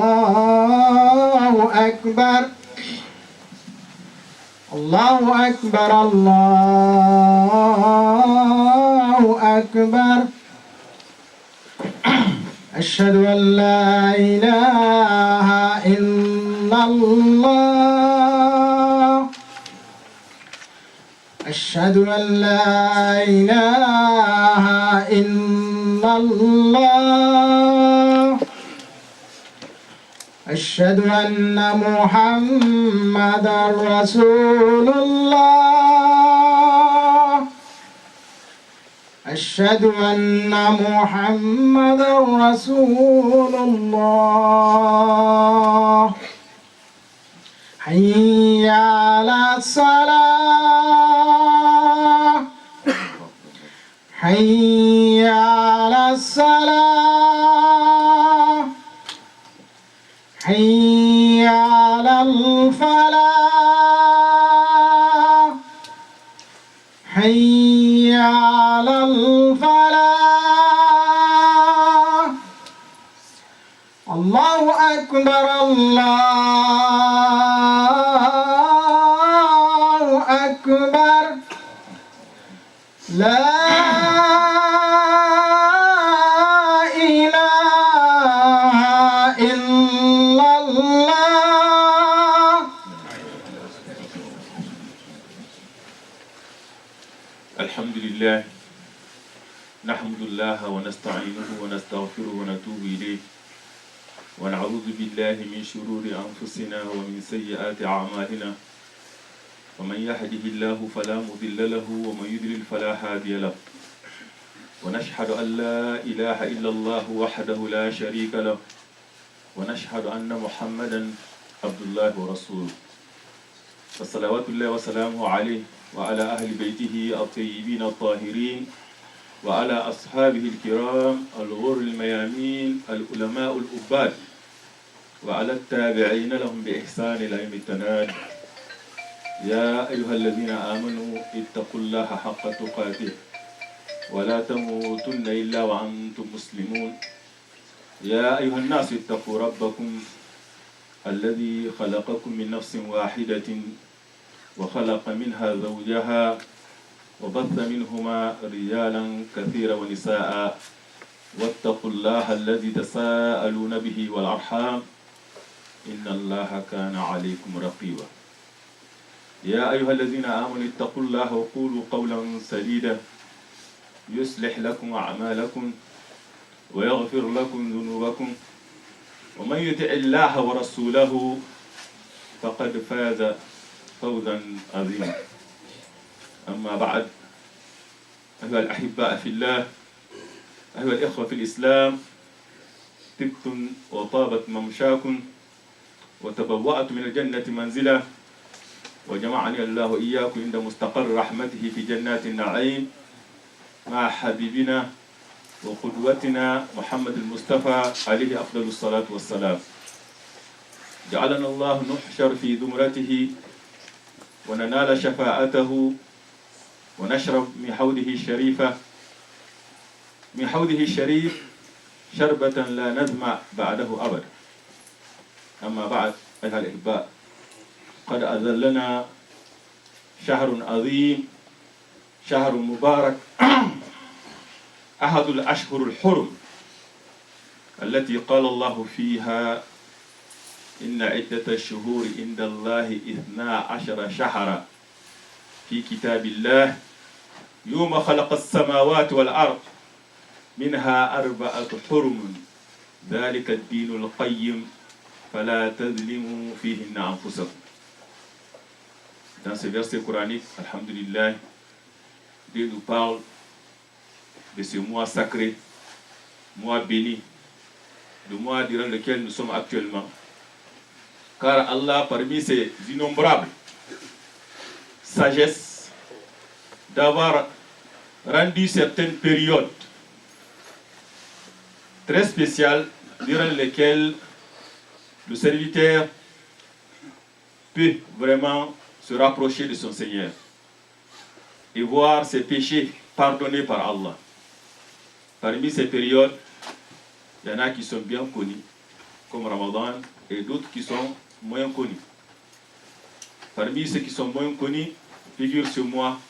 الله أكبر الله أكبر الله أكبر أشهد أن لا إله إلا الله أشهد أن لا إله إلا الله أشهد أن محمدا رسول الله أشهد أن محمدا رسول الله حي على الصلاة حي على الصلاة حي على الفلاح حي على الفلاح الله أكبر الله أكبر لا الحمد لله نحمد الله ونستعينه ونستغفره ونتوب إليه ونعوذ بالله من شرور أنفسنا ومن سيئات أعمالنا ومن يهده الله فلا مضل له ومن يضلل فلا هادي له ونشهد أن لا إله إلا الله وحده لا شريك له ونشهد أن محمدا عبد الله ورسوله فصلوات الله وسلامه عليه وعلى أهل بيته الطيبين الطاهرين وعلى أصحابه الكرام الغر الميامين العلماء الأباد وعلى التابعين لهم بإحسان إلى يوم التناد يا أيها الذين آمنوا اتقوا الله حق تقاته ولا تموتن إلا وأنتم مسلمون يا أيها الناس اتقوا ربكم الذي خلقكم من نفس واحدة وخلق منها زوجها وبث منهما رجالا كثيرا ونساء واتقوا الله الذي تساءلون به والأرحام إن الله كان عليكم رقيبا يا أيها الذين آمنوا اتقوا الله وقولوا قولا سديدا يصلح لكم أعمالكم ويغفر لكم ذنوبكم ومن يطع الله ورسوله فقد فاز فوزا عظيما أما بعد أيها الأحباء في الله أيها الإخوة في الإسلام طبتم وطابت ممشاكم وتبوأت من الجنة منزلا وجمعني الله إياكم عند مستقر رحمته في جنات النعيم مع حبيبنا وقدوتنا محمد المصطفى عليه أفضل الصلاة والسلام جعلنا الله نحشر في زمرته وننال شفاعته ونشرب من حوضه الشريفة من حوضه الشريف شربة لا نظمأ بعده أبدا أما بعد أيها الأحباء قد أذلنا شهر عظيم شهر مبارك أحد الأشهر الحرم التي قال الله فيها إن عدة الشهور عند الله 12 شهرا في كتاب الله يوم خلق السماوات والأرض منها 4 حرم ذلك الدين القيم فلا تظلموا فيهن أنفسكم. Dans ce verset coranique, Alhamdulillah, Dieu nous parle de ce mois sacré, mois béni, le mois durant lequel nous sommes actuellement. Car Allah, parmi ses innombrables sagesse, d'avoir rendu certaines périodes très spéciales durant lesquelles le serviteur peut vraiment se rapprocher de son Seigneur et voir ses péchés pardonnés par Allah. Parmi ces périodes, Il y en a qui sont bien connus, comme Ramadan, et d'autres qui sont moins connus. Parmi ceux qui sont moins connus, figure ce mois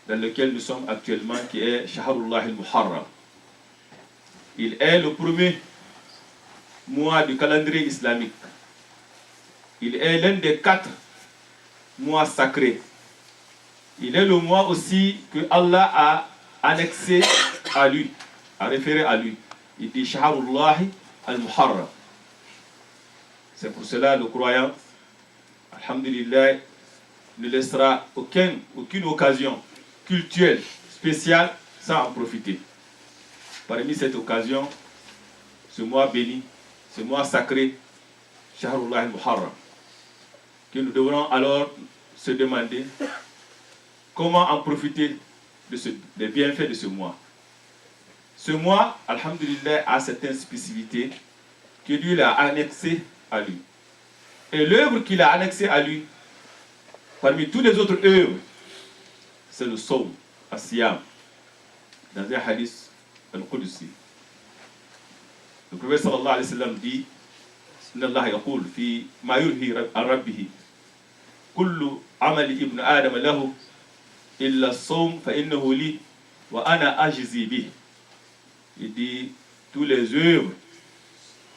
dans lequel nous sommes actuellement, qui est Shahrullah al-Muharram. Il est le premier mois du calendrier islamique. Il est l'un des 4 mois sacrés. Il est le mois aussi que Allah a annexé à lui, a référé à lui. Il dit Shahrullah al-Muharram. C'est pour cela le croyant, alhamdulillah, ne laissera aucune occasion cultuelle, spéciale, sans en profiter. Parmi cette occasion, ce mois béni, ce mois sacré, Shahrullah al-Muharram, que nous devrons alors se demander comment en profiter des bienfaits de ce mois. Ce mois, alhamdulillah, a certaines spécificités que Dieu l'a annexé à lui. Et l'œuvre qu'il a annexée à lui, parmi toutes les autres œuvres, c'est le Sawm, As-Siyam, dans un hadith al-Qudsi. Le prophète sallallahu alayhi wa sallam dit Inna Allah yaqul fi ma yulhi an rabbih kullu amali ibn Adam lahu illa as-sawm fa innahu li wa ana ajzi bih. Il dit tous les œuvres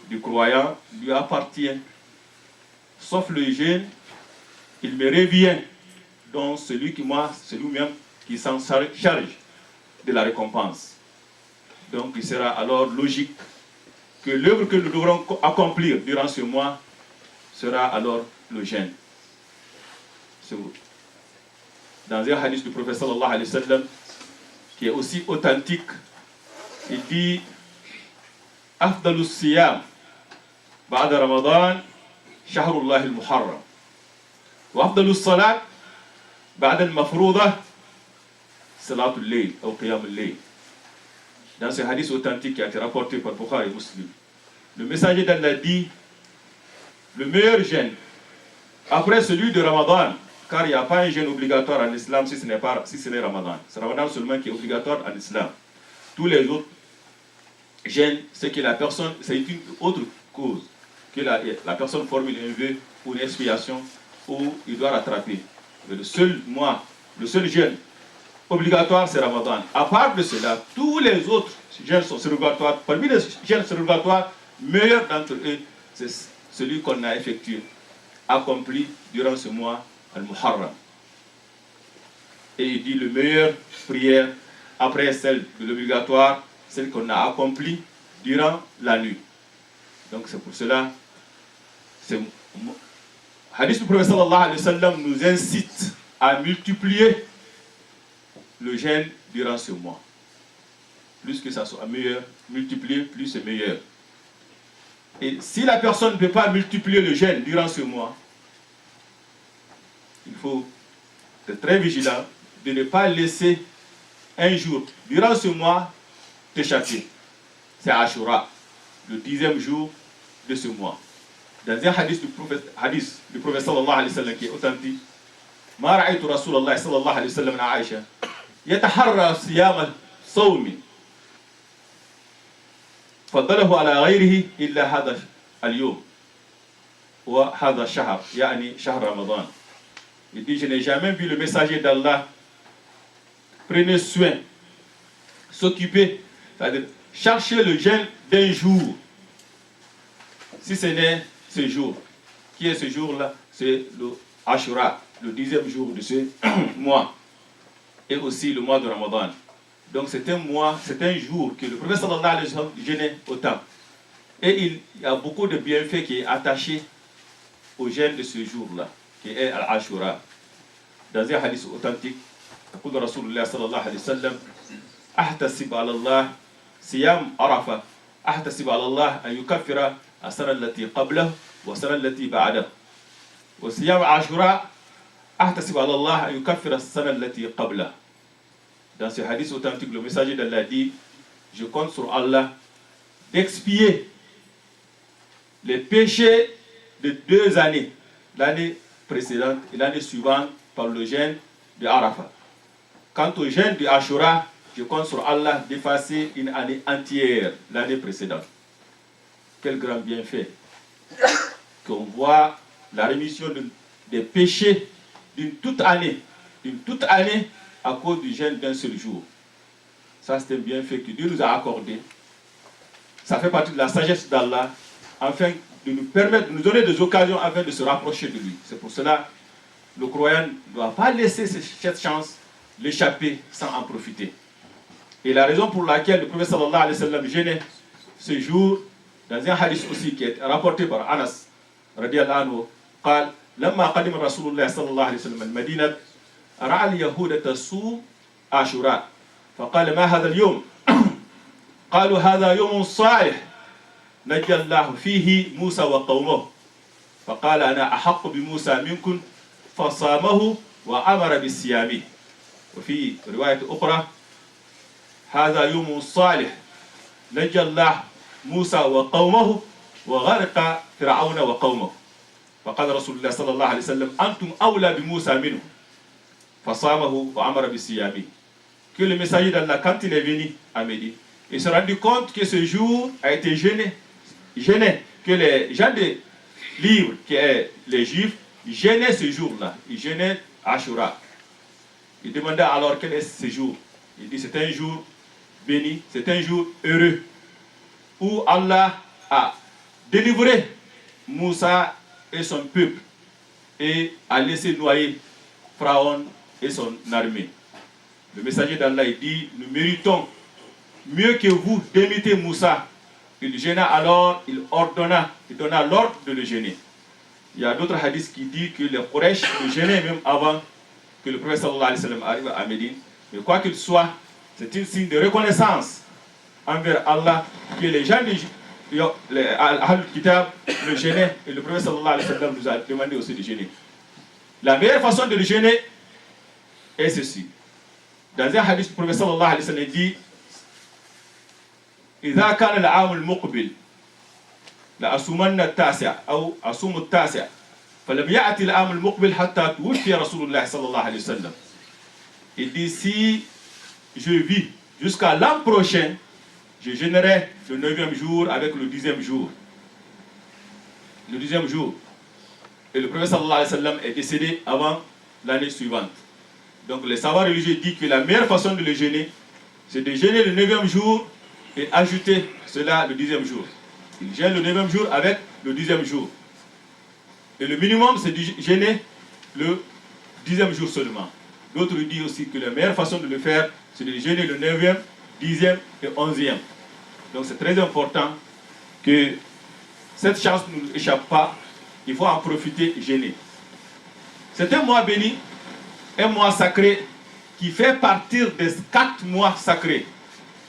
du croyant lui appartiennent, sauf le jeûne, il me revient, donc c'est lui-même qui s'en charge de la récompense. Donc il sera alors logique que l'œuvre que nous devrons accomplir durant ce mois sera alors le jeûne. Dans un hadith du prophète sallallahu alayhi wa sallam, qui est aussi authentique, il dit Afdalus siyam ba'da Ramadan shahrullah al-Muharram wa afdalus salat ba'da al-mafrouda salatul layl ou qiyam al-layl. Dans ce hadith authentique qui a été rapporté par Bukhari et Muslim, le messager d'Allah dit le meilleur jeûne après celui de Ramadan, car il n'y a pas un jeûne obligatoire en islam si ce n'est Ramadan. C'est Ramadan seulement qui est obligatoire en islam. Tous les autres jeûnes, c'est que la personne, c'est une autre cause, que la personne formule un vœu ou une expiation où il doit rattraper. Mais le seul jeûne obligatoire, c'est Ramadan. À part de cela, tous les autres jeûnes sont surrogatoires. Parmi les jeûnes surrogatoires, meilleur d'entre eux, c'est celui qu'on a effectué, accompli durant ce mois, Al-Muharram. Et il dit le meilleur prière après celle de l'obligatoire, celle qu'on a accomplie durant la nuit. Donc c'est pour cela, hadith du prophète sallallahu alayhi wa sallam nous incite à multiplier le jeûne durant ce mois. Plus que ça soit meilleur, multiplier, plus c'est meilleur. Et si la personne ne peut pas multiplier le jeûne durant ce mois, il faut être très vigilant de ne pas laisser un jour durant ce mois t'échapper. C'est Ashura, le 10e jour de ce mois. Dans un hadith du prophète sallallahu alayhi wa sallam qui est authentique, Ma ra'aytu Rasulallah sallallahu alayhi wa sallam na Aïcha yataharra siyama sawmi faddalahu ala ghayrihi illa hadha al-yawm wa hadha ash-shahr, yani shahr Ramadan. Il dit, je n'ai jamais vu le messager d'Allah prenez soin, s'occuper, c'est-à-dire chercher le jeûne d'un jour, si ce n'est ce jour. Qui est ce jour-là? C'est le Ashura, le 10e jour de ce mois, et aussi le mois de Ramadan. Donc c'est un mois, c'est un jour que le prophète sallallahu alayhi wa sallam jeûnait autant. Et il y a beaucoup de bienfaits qui est attaché au jeûne de ce jour-là, qui est Al-Ashura. Dans un hadith authentique, يقول رسول الله صلى الله عليه وسلم أحتسب على الله صيام عرفة أحتسب على الله أن يكفر السنة التي قبله والسنة التي بعده وصيام عاشوراء أحتسب على الله أن يكفر السنة التي قبله. Dans ce hadith authentique, le messager d'Allah dit, je compte sur Allah d'expier les péchés de 2 années, l'année précédente et l'année suivante, par le jeûne de Arafat. Quant au jeûne de Ashura, je compte sur Allah d'effacer une année entière, l'année précédente. quel grand bienfait qu'on voit la rémission des péchés d'une toute année à cause du jeûne d'un seul jour. Ça, c'est un bienfait que Dieu nous a accordé. Ça fait partie de la sagesse d'Allah, afin de nous permettre, de nous donner des occasions afin de se rapprocher de lui. C'est pour cela que le croyant ne doit pas laisser cette chance l'échapper sans en profiter. Et la raison pour laquelle le prophète sallallahu alayhi wa sallam gênait ce jour, dans un hadith aussi qui est rapporté par Anas, radiallahu anhu, قال لما قدم رسول الله صلى الله عليه وسلم المدينة رأى اليهود تصوم عاشوراء فقال ما هذا اليوم؟ قالوا هذا يوم صالح نجى الله فيه موسى وقومه فقال أنا أحق بموسى منكم فصامه وأمر بصيامه. وفي رواية أخرى هذا يوم صالح نجى الله موسى وقومه وغرق فرعون وقومه فقال رسول الله صلى الله عليه وسلم أنتم أولى بموسى منه فصامه وأمر بصيامه. Que le messager d'Allah, quand il est venu à Médine, il s'est rendu compte que ce jour a été gêné, que les gens des livres, qui est les Juifs, gênaient ce jour-là, ils gênaient Ashura. Il demandait alors quel est ce jour. Il dit c'est un jour béni, c'est un jour heureux, où Allah a délivré Moussa et son peuple et a laissé noyer Pharaon et son armée. Le messager d'Allah dit, nous méritons mieux que vous d'imiter Moussa. Il gêna alors, il donna l'ordre de le gêner. Il y a d'autres hadiths qui disent que les Quraysh le gênaient même avant que le prophète sallallahu alayhi wa sallam arrive à Médine. Mais quoi qu'il soit, c'est un signe de reconnaissance envers Allah que les gens les Ahl-Kitab le gênaient et le prophète sallallahu alayhi wa sallam nous a demandé aussi de gêner. La meilleure façon de le gêner est ceci. Dans un hadith, le prophète sallallahu alayhi wa sallam dit إذا كان العام المقبل لأصومن التاسع أو أصوم التاسع فلم يأتي العام المقبل حتى توفي رسول الله صلى الله عليه وسلم. Il dit si je vis jusqu'à l'an prochain, je gênerai le 9e jour avec le 10e jour. Le 10e jour. Et le prophète sallallahu alayhi wa sallam est décédé avant l'année suivante. Donc les savants religieux disent que la meilleure façon de le gêner, c'est de gêner le 9e jour et ajouter cela le 10e jour. Il gêne le 9e jour avec le 10e jour. Et le minimum, c'est de gêner le 10e jour seulement. D'autres disent aussi que la meilleure façon de le faire, c'est de gêner le 9e, 10e et 11e. Donc c'est très important que cette chance ne nous échappe pas. Il faut en profiter et gêner. C'est un mois béni, un mois sacré qui fait partir des 4 mois sacrés.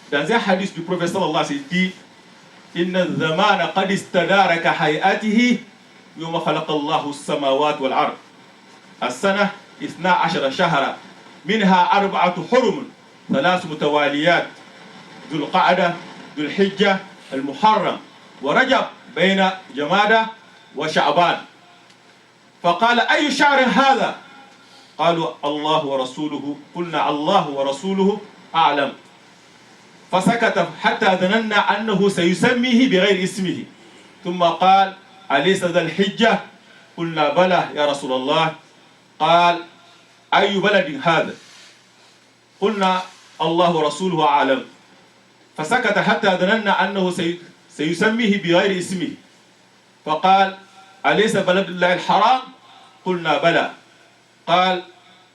Dans un hadith du prophète sallallahu alayhi wa sallam, il dit Inna zamana qad istadara ka hayatihi yawma khalaqa Allahu as-samawati wal ard. As-sana 12 shahra minha 4 hurum 3 mutawaliyat ذو القعدة ذو الحجة المحرم ورجب بين جمادى وشعبان فقال أي شهر هذا؟ قالوا الله ورسوله قلنا الله ورسوله أعلم فسكت حتى ظننا أنه سيسميه بغير اسمه ثم قال أليس ذا الحجة؟ قلنا بلى يا رسول الله قال أي بلد هذا؟ قلنا الله ورسوله أعلم فسكت حتى ظننا أنه سيسميه بغير اسمه فقال أليس بلد الله الحرام؟ قلنا بلى قال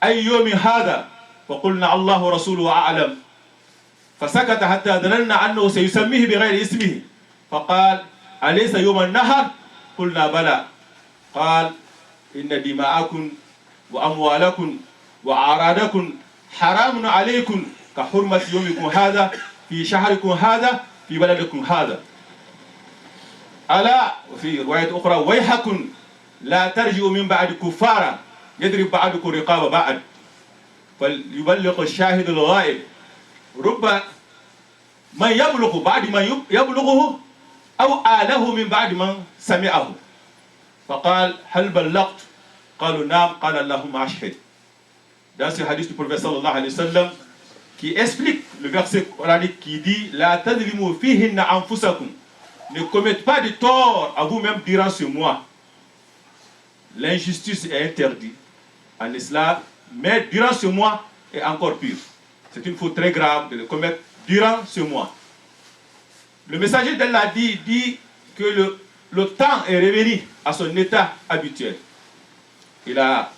أي يوم هذا؟ فقلنا الله ورسوله أعلم فسكت حتى ظننا أنه سيسميه بغير اسمه فقال أليس يوم النهر؟ قلنا بلى قال إن دماءكم وأموالكم وأعراضكم حرام عليكم كحرمة يومكم هذا في شهركم هذا في بلدكم هذا ألا وفي رواية أخرى ويحكم لا ترجعوا من بعد كفارا يضرب بعضكم رقاب بعض فليبلغ الشاهد الغائب رب من يبلغ بعد من يبلغه أو آله من بعد من سمعه فقال هل بلغت؟ قالوا نعم قال اللهم أشهد. Dans ce hadith du prophète sallallahu alayhi wa sallam qui explique le verset coranique qui dit La tadlimu fihinna anfusakum ne commettez pas de tort à vous-même durant ce mois. L'injustice est interdite en islam, mais durant ce mois est encore pire. C'est une faute très grave de le commettre durant ce mois. Le messager d'Allah dit que le temps est revenu à son état habituel. Il a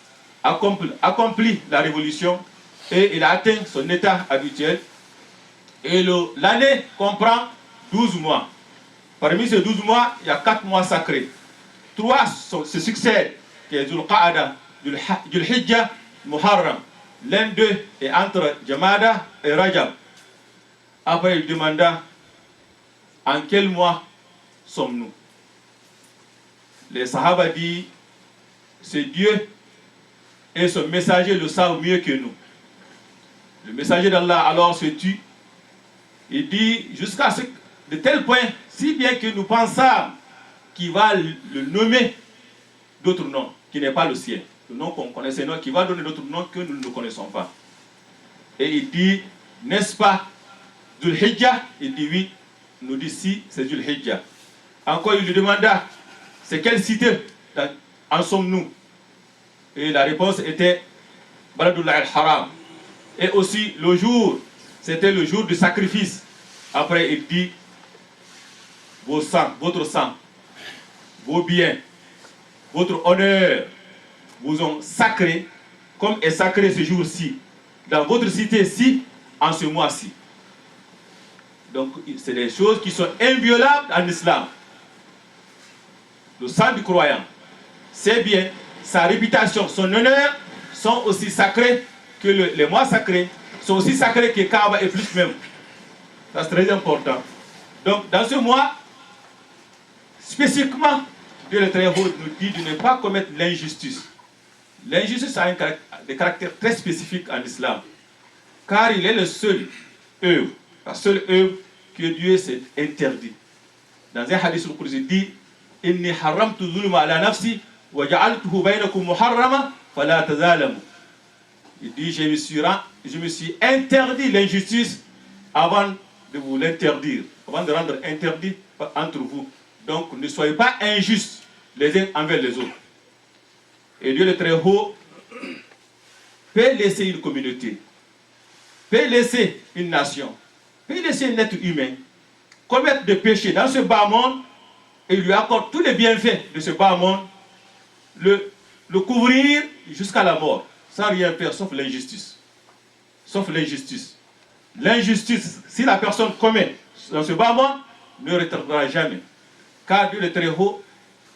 accompli la révolution et il a atteint son état habituel. Et l'année comprend 12 mois. Parmi ces 12 mois, il y a 4 mois sacrés. 3 se succèdent, qui est Dhul Qa'ada, Dhul Hijjah, Muharram. L'un d'eux est entre Jamada et Rajab. Après, il demanda en quel mois sommes-nous? Les Sahaba disent c'est Dieu et son messager le savent mieux que nous. Le messager d'Allah alors se tue. Il dit jusqu'à ce de tel point, si bien que nous pensons qu'il va le nommer d'autres noms, qui n'est pas le sien. Le nom qu'on connaît, c'est un nom qui va donner d'autres noms que nous ne connaissons pas. Et il dit, n'est-ce pas Dhul Hijjah? Il dit oui. Il nous dit si, c'est Dhul Hijjah. Encore, il lui demanda, c'est quelle cité en sommes-nous? Et la réponse était Baladullah al-Haram. Et aussi, le jour, c'était le jour du sacrifice. Après, il dit, votre sang, vos biens, votre honneur vous ont sacré, comme est sacré ce jour-ci, dans votre cité-ci, en ce mois-ci. Donc, c'est des choses qui sont inviolables en islam. Le sang du croyant, ses biens, sa réputation, son honneur sont aussi sacrés que les mois sacrés, sont aussi sacrés que Kaaba et plus même. Ça, c'est très important. Donc, dans ce mois, spécifiquement, Dieu le Très-Haut nous dit de ne pas commettre l'injustice. L'injustice a des caractères très spécifiques en islam, car il est le seul œuvre, la seule œuvre que Dieu s'est interdit. Dans un hadith, il dit Inni haramtu zulma ala nafsi wa ja'altuhu bainakum muharrama fala tazalamu. Il dit je me suis interdit l'injustice avant de vous l'interdire, avant de rendre interdit entre vous. Donc ne soyez pas injustes les uns envers les autres. Et Dieu le Très-Haut peut laisser une communauté, peut laisser une nation, peut laisser un être humain commettre des péchés dans ce bas monde et lui accorde tous les bienfaits de ce bas monde, le couvrir jusqu'à la mort, sans rien faire sauf l'injustice. Sauf l'injustice. L'injustice, si la personne commet dans ce bas monde, ne retarderà jamais. Car Dieu le Très-Haut,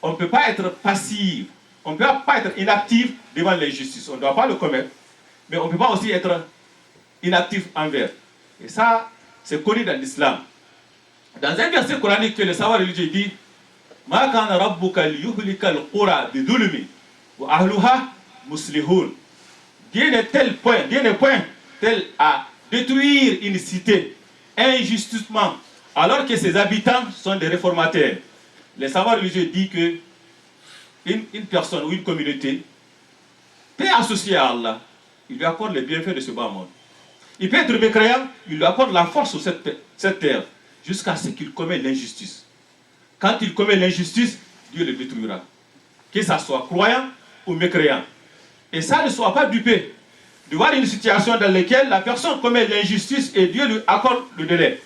on ne peut pas être passif, on ne peut pas être inactif devant l'injustice. On ne doit pas le commettre, mais on ne peut pas aussi être inactif envers. Et ça, c'est connu dans l'islam. Dans un verset coranique que le savoir religieux dit Ma kana rabbuka liyuhlika al-qura bidulmi wa ahluha muslihun. Dieu n'est point tel à détruire une cité injustement alors que ses habitants sont des réformateurs. Les savoirs religieux disent que une personne ou une communauté peut associer à Allah, il lui accorde les bienfaits de ce bas monde. Il peut être mécréant, il lui accorde la force sur cette terre, jusqu'à ce qu'il commette l'injustice. Quand il commet l'injustice, Dieu le détruira. Que ça soit croyant ou mécréant. Et ça ne soit pas dupé de voir une situation dans laquelle la personne commet l'injustice et Dieu lui accorde le délai.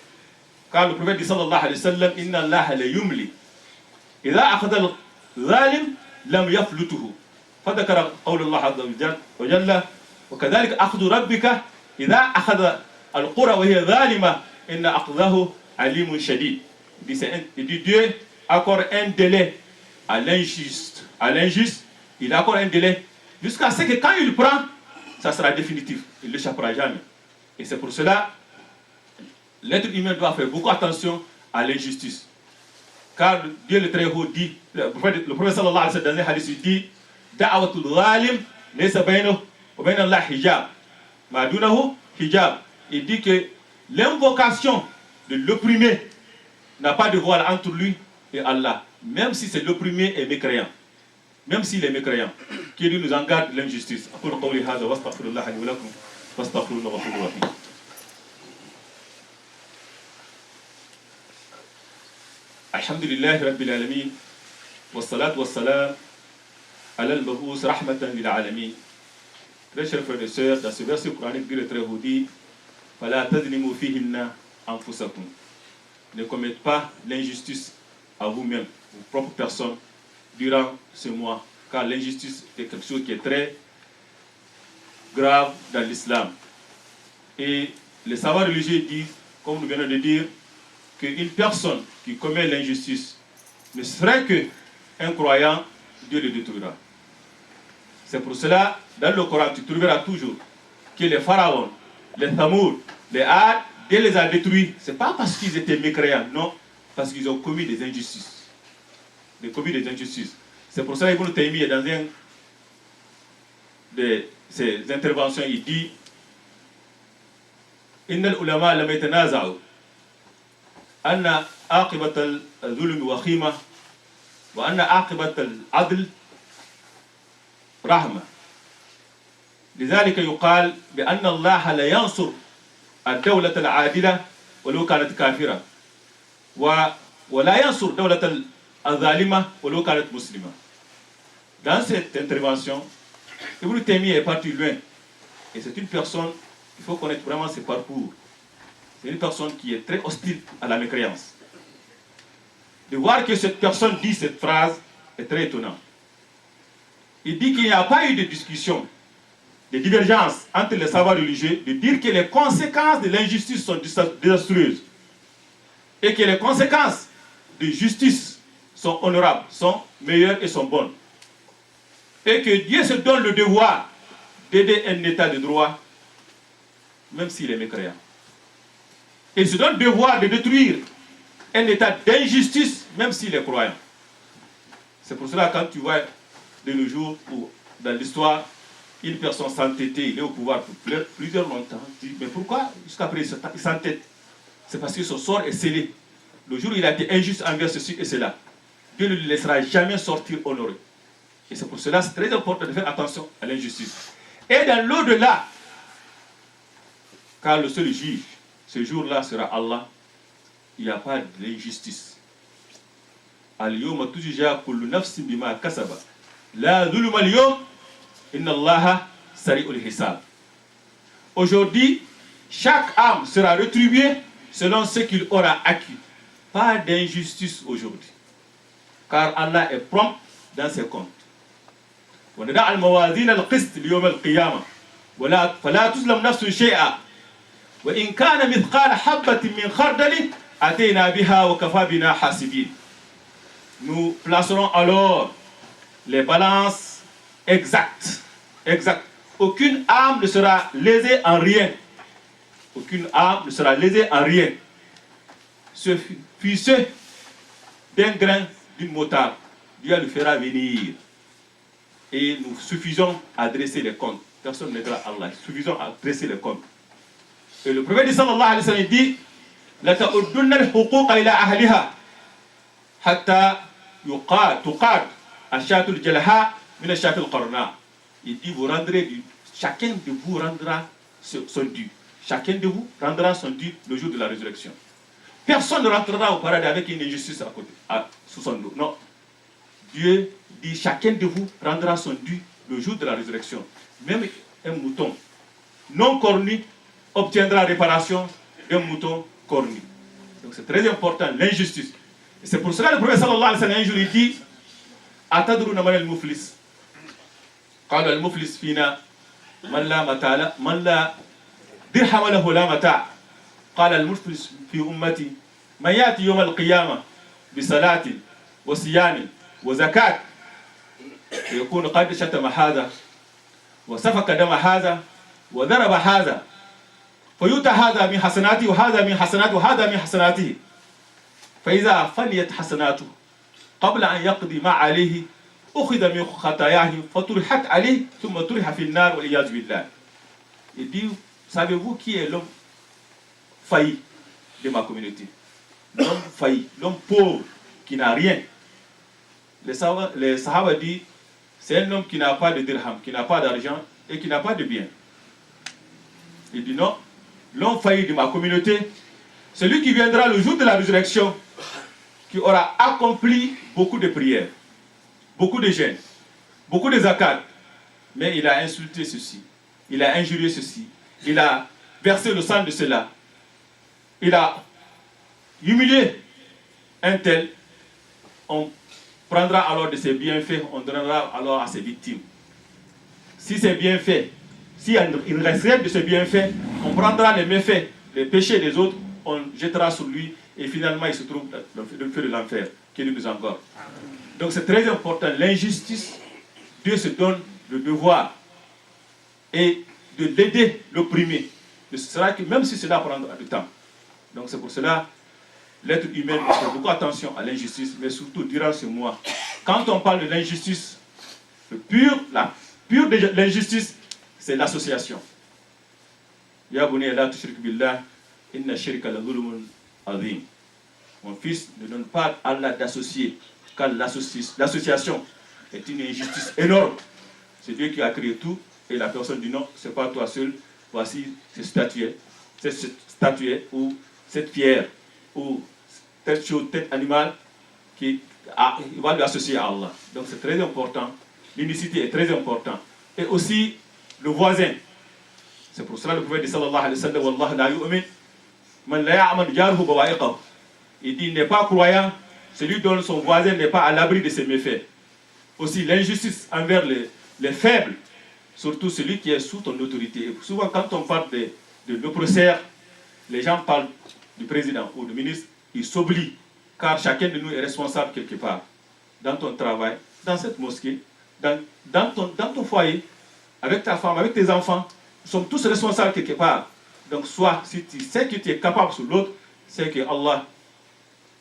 Car le prophète dit sallallahu alayhi wa sallam Inna Allah la yumli. Idha akhadha al-zalim lam yaflutuhu. فذكر قول الله عز وجل وكذلك أخذ ربك إذا أخذ القرى وهي ظالمة إن أخذه عليم شديد. Il dit Dieu accorde un délai à l'injuste. Il accorde un délai jusqu'à ce que quand il prend, ça sera définitif. Il ne l'échappera jamais. Et c'est pour cela l'être humain doit faire beaucoup attention à l'injustice. Car Dieu le Très-Haut dit, le prophète sallallahu alayhi wa sallam dans un hadith, il dit Da'awatul zalim laysa baynahu wa bayna Allah hijab. Ma dunahu hijab. Il dit que l'invocation de l'opprimé n'a pas de voile entre lui et Allah, même si c'est l'opprimé et mécréant. Même s'il est mécréant. Que Dieu nous en garde l'injustice. أقول قولي هذا واستغفر الله لي ولكم واستغفروه إنه غفور رحيم. Alhamdulillah Rabbil Alamin. Wassalat wassalam ala al-mab'ous rahmatan lil alamin. Très chers frères et sœurs, dans ce verset coranique, Dieu le Très-Haut dit Fala tazlimu fihinna anfusakum. Ne commettez pas l'injustice à vous-même, vos propres personnes, durant ce mois, car l'injustice est quelque chose qui est très grave dans l'islam. Et les savants religieux disent, comme nous venons de dire, qu'une personne qui commet l'injustice ne serait qu'un croyant, Dieu le détruira. C'est pour cela, dans le Coran, tu trouveras toujours que les pharaons, les Thamoud, les Had, Dieu les a détruits. Ce n'est pas parce qu'ils étaient mécréants, non, parce qu'ils ont commis des injustices. C'est pour cela que Ibn Taymiyyah, dans une de ses interventions, il dit Inna al-ulama lam yatanaza'u anna aqibat al-zulm wakhima wa anna aqibat al-adl rahma. لذلك يقال بأن الله لا ينصر الدولة العادلة ولو كانت كافرة ولا ينصر دولة الظالمة ولو كانت مسلمة. Dans cette intervention, Ibn Taymiyyah est parti loin. Et c'est une personne, il faut connaître vraiment ses parcours. C'est une personne qui est très hostile à la mécréance. De voir que cette personne dit cette phrase est très étonnant. Il dit qu'il n'y a pas eu de discussion, de divergence entre les savoirs religieux, de dire que les conséquences de l'injustice sont désastreuses et que les conséquences de justice sont honorables, sont meilleures et sont bonnes. Et que Dieu se donne le devoir d'aider un état de droit, même s'il est mécréant. Et il se donne le devoir de détruire un état d'injustice, même s'il est croyant. C'est pour cela que quand tu vois de nos jours, ou dans l'histoire, une personne s'entêtée, il est au pouvoir pour plusieurs longtemps, tu dis, mais pourquoi jusqu'à présent il s'entête? C'est parce que son sort est scellé. Le jour où il a été injuste envers ceci et cela, Dieu ne le laissera jamais sortir honoré. Et c'est pour cela que c'est très important de faire attention à l'injustice. Et dans l'au-delà, car le seul juge, ce jour-là sera Allah, il n'y a pas d'injustice. Al-yawma tujza kullu nafsin bima kasaba. La dhulma al-yawm, inna Allaha sari'ul hisab. Aujourd'hui, chaque âme sera rétribuée selon ce qu'il aura acquis. Pas d'injustice aujourd'hui. Car Allah est prompt dans ses comptes. وندع الموازين القسط ليوم القيامة فلا تظلم نفس شيئا وإن كان مثقال حبة من خردل أتينا بها وكفى بنا حاسبين. Nous placerons alors les balances exactes. Aucune âme ne sera lésée en rien. Aucune âme ne sera lésée en rien. Ce fils d'un grain d'une moutarde, Dieu le fera venir. Et nous suffisons à dresser les comptes. Personne n'aidera Allah. Suffisons à dresser les comptes. Et le prophète sallallahu alayhi wa sallam dit La ta'uddunna al-huquqa ila ahliha hatta tuqad ashatul jalha min ashatul qarna. Il dit chacun de vous rendra son dû. Chacun de vous rendra son dû le jour de la résurrection. Personne ne rentrera au paradis avec une injustice à côté, sous son dos. Non. Dieu dit chacun de vous rendra son dû le jour de la résurrection. Même un mouton non cornu obtiendra réparation d'un mouton cornu. Donc c'est très important, l'injustice. Et c'est pour cela que le prophète sallallahu alayhi wa sallam un jour il dit Atadruna man al-muflis. قال المفلس فينا من لا درهم له لا متاع. قال المفلس في أمتي من يأتي يوم القيامة بصلاة وصيام وزكاة يكون قد شتم هذا وسفك دم هذا وضرب هذا فيؤتى هذا من حسناته وهذا من حسناته وهذا من حسناته فإذا فنيت حسناته قبل أن يقضي ما عليه أخذ من خطاياه فطرحت عليه ثم طرح في النار والعياذ بالله. Il dit, savez-vous qui est l'homme failli de ma communauté? L'homme failli, l'homme pauvre qui n'a rien. Les Sahaba disent, c'est un homme qui n'a pas de dirham, qui n'a pas d'argent et qui n'a pas de bien. Il dit non, l'homme failli de ma communauté, celui qui viendra le jour de la résurrection, qui aura accompli beaucoup de prières, beaucoup de jeûnes, beaucoup de zakats, mais il a insulté ceci, il a injurié ceci, il a versé le sang de cela, il a humilié un tel, on prendra alors de ses bienfaits, on donnera alors à ses victimes. Si c'est bien fait, s'il ne reste rien de ses bienfaits, on prendra les méfaits, les péchés des autres, on jettera sur lui et finalement il se trouve le feu de l'enfer qui nous encore. Donc c'est très important, l'injustice, Dieu se donne le devoir et de l'aider l'opprimé. Même si cela prendra du temps. Donc c'est pour cela, l'être humain fait beaucoup attention à l'injustice, mais surtout durant ce mois. Quand on parle de l'injustice, la pure de l'injustice, c'est l'association. Ya bunayya la tushrik billah, inna shirka la dhulmun azim. Mon fils, ne donne pas à Allah d'associer, car l'association est une injustice énorme. C'est Dieu qui a créé tout, et la personne dit non, c'est pas toi seul, voici cette statuette ou cette pierre, ou telle chose, tel animal, il va lui associer à Allah. Donc c'est très important, l'unicité est très importante. Et aussi le voisin. C'est pour cela que le prophète dit sallallahu alayhi wa sallam, Wallah la yu'min, man la ya'man jarhu bawa'iqahu. Il dit, il n'est pas croyant, celui dont son voisin n'est pas à l'abri de ses méfaits. Aussi l'injustice envers les faibles, surtout celui qui est sous ton autorité. Et souvent quand on parle de l'oppresseur, les gens parlent du président ou du ministre, ils s'oublient, car chacun de nous est responsable quelque part. Dans ton travail, dans cette mosquée, dans ton foyer, avec ta femme, avec tes enfants, nous sommes tous responsables quelque part. Donc soit, si tu sais que tu es capable sur l'autre, c'est que Allah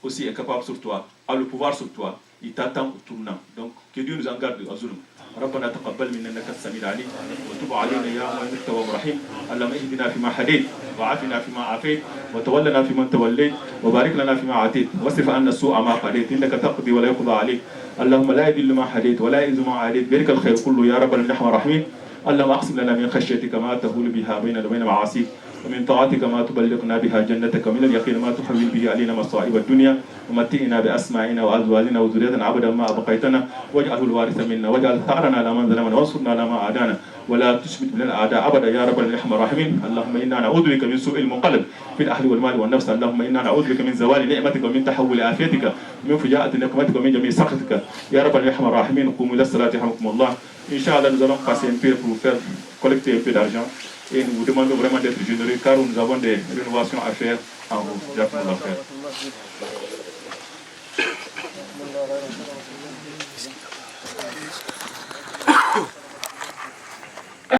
aussi est capable sur toi, a le pouvoir sur toi, il t'attend au tournant. Donc que Dieu nous en garde à zulm. ربنا تقبل منا انك السميع العليم وتب علينا يا مولانا التواب الرحيم اللهم اهدنا فيما هديت وعافنا فيما عافيت وتولنا فيمن توليت وبارك لنا فيما اعطيت واصرف عنا السوء ما قضيت انك تقضي ولا يقضى عليك اللهم لا يذل ما هديت ولا يعز ما عاديت بيدك الخير كله يا رب الرحمن الرحيم اللهم اقسم لنا من خشيتك ما تهول بها بيننا وبين معاصيك ومن طاعتك ما تبلغنا بها جنتك ومن اليقين ما تحول به علينا مصائب الدنيا ومتئنا باسماعنا وازواجنا وذريتنا عبدا ما ابقيتنا واجعله الوارث منا واجعل ثارنا على من ظلمنا وانصرنا على ما عادانا ولا تشمت بنا الاعداء ابدا يا رب الرحمن الرحيم اللهم انا نعوذ بك من سوء المنقلب في الاهل والمال والنفس اللهم انا نعوذ بك من زوال نعمتك ومن تحول عافيتك ومن فجاءة نقمتك ومن جميع سخطك يا رب الرحمن الرحيم قوموا الى الصلاه يرحمكم الله. Inch'Allah, nous allons passer un peu pour faire collecter un peu d'argent et nous vous demandons vraiment d'être généreux car nous avons des rénovations à faire en vous. Jazakumullah khair.